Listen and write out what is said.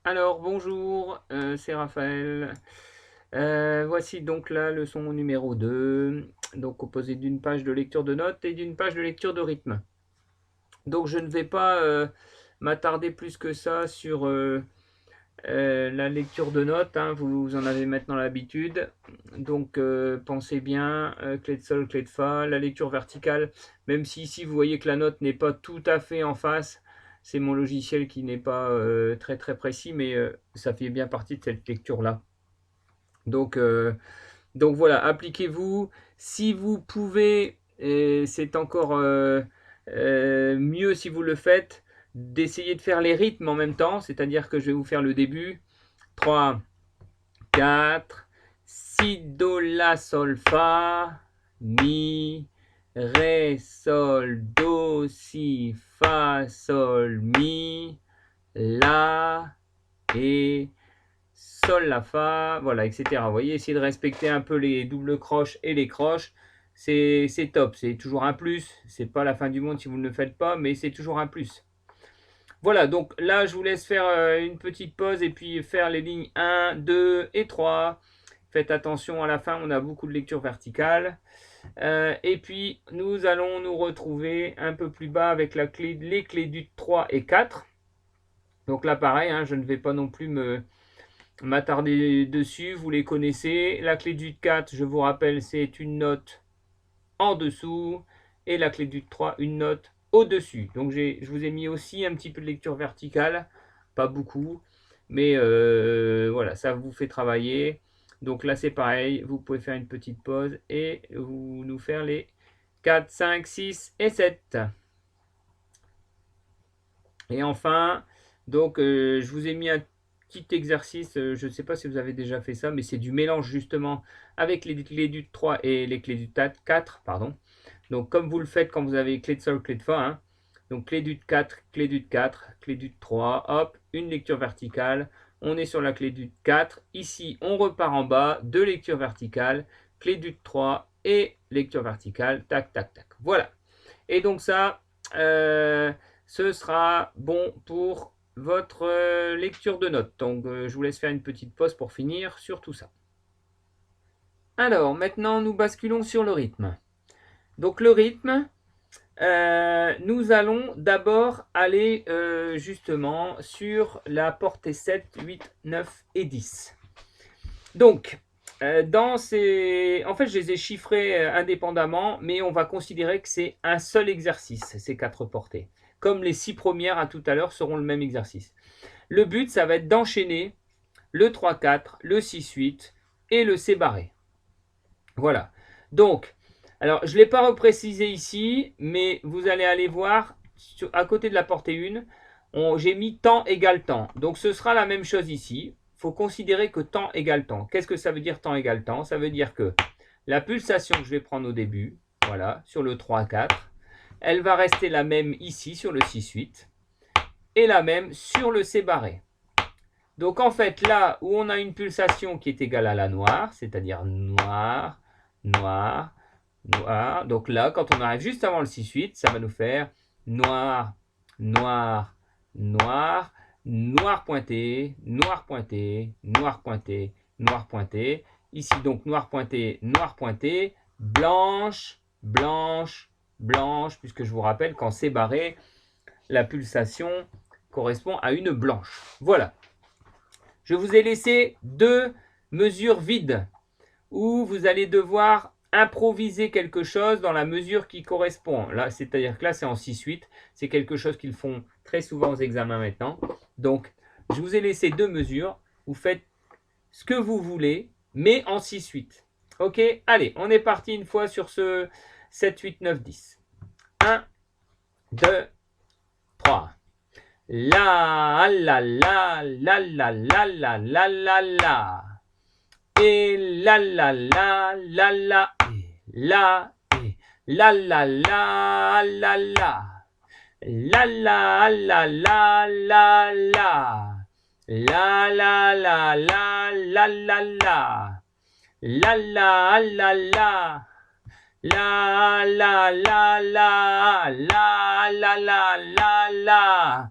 Alors bonjour, c'est Raphaël. Voici donc la leçon numéro 2, donc composée d'une page de lecture de notes et d'une page de lecture de rythme. Donc je ne vais pas, m'attarder plus que ça sur, la lecture de notes, hein, vous en avez maintenant l'habitude. Donc pensez bien, clé de sol, clé de fa, la lecture verticale, même si ici vous voyez que la note n'est pas tout à fait en face, c'est mon logiciel qui n'est pas, très, très précis, mais ça fait bien partie de cette lecture-là. Donc voilà, appliquez-vous. Si vous pouvez, et c'est encore, mieux si vous le faites, d'essayer de faire les rythmes en même temps, c'est-à-dire que je vais vous faire le début. 3, 4, si, do, la, sol, fa, mi, ré, sol, do, si, fa, sol, mi, la, et sol, la, fa, voilà, etc. Vous voyez, essayez de respecter un peu les doubles croches et les croches. C'est top, c'est toujours un plus. C'est pas la fin du monde si vous ne le faites pas, mais c'est toujours un plus. Voilà, donc là, je vous laisse faire une petite pause et puis faire les lignes 1, 2 et 3. Faites attention, à la fin, on a beaucoup de lecture verticale. Et puis, nous allons nous retrouver un peu plus bas avec les clés du 3 et 4. Donc là, pareil, hein, je ne vais pas non plus m'attarder dessus. Vous les connaissez. La clé du 4, je vous rappelle, c'est une note en dessous. Et la clé du 3, une note au-dessus. Donc je vous ai mis aussi un petit peu de lecture verticale, pas beaucoup, mais voilà, ça vous fait travailler. Donc là c'est pareil, vous pouvez faire une petite pause et vous nous faire les 4, 5, 6 et 7. Et enfin, donc je vous ai mis un petit exercice, je ne sais pas si vous avez déjà fait ça, mais c'est du mélange justement avec les clés du 3 et les clés du 4, pardon. Donc comme vous le faites quand vous avez clé de sol, clé de fa, hein. Donc clé du 4, clé du 4, clé du 3, hop, une lecture verticale. On est sur la clé du 4. Ici, on repart en bas, deux lectures verticales, clé du 3 et lecture verticale, tac, tac, tac. Voilà. Et donc ça, euh, ce sera bon pour votre lecture de notes. Donc je vous laisse faire une petite pause pour finir sur tout ça. Alors maintenant, nous basculons sur le rythme. Donc le rythme, nous allons d'abord aller justement sur la portée 7, 8, 9 et 10. Donc, en fait, je les ai chiffrés indépendamment, mais on va considérer que c'est un seul exercice, ces quatre portées. Comme les 6 premières à tout à l'heure seront le même exercice. Le but, ça va être d'enchaîner le 3-4, le 6-8 et le C barré. Voilà. Donc, alors je ne l'ai pas reprécisé ici, mais vous allez aller voir, à côté de la portée 1, j'ai mis temps égale temps. Donc ce sera la même chose ici. Il faut considérer que temps égale temps. Qu'est-ce que ça veut dire temps égale temps? Ça veut dire que la pulsation que je vais prendre au début, voilà, sur le 3-4, elle va rester la même ici sur le 6-8 et la même sur le C barré. Donc en fait, là où on a une pulsation qui est égale à la noire, c'est-à-dire noir, noir, noir. Donc là, quand on arrive juste avant le 6-8, ça va nous faire noir, noir, noir, noir pointé, noir pointé, noir pointé, noir pointé. Ici donc noir pointé, blanche, blanche, blanche, puisque je vous rappelle qu'en C barré, la pulsation correspond à une blanche. Voilà. Je vous ai laissé deux mesures vides où vous allez devoir improviser quelque chose dans la mesure qui correspond. Là, c'est-à-dire que là, c'est en 6-8. C'est quelque chose qu'ils font très souvent aux examens maintenant. Donc, je vous ai laissé deux mesures. Vous faites ce que vous voulez, mais en 6-8. Ok, allez, on est parti une fois sur ce 7, 8, 9, 10. 1, 2, 3. La, la, la, la, la, la, la, la, la, la. Et la, la, la, la, la, et la, et la, la, la, la, la. La, la, la, la, la, la. La, la, la, la, la, la, la. La, la, la, la. La, la, la, la, la, la, la, la, la.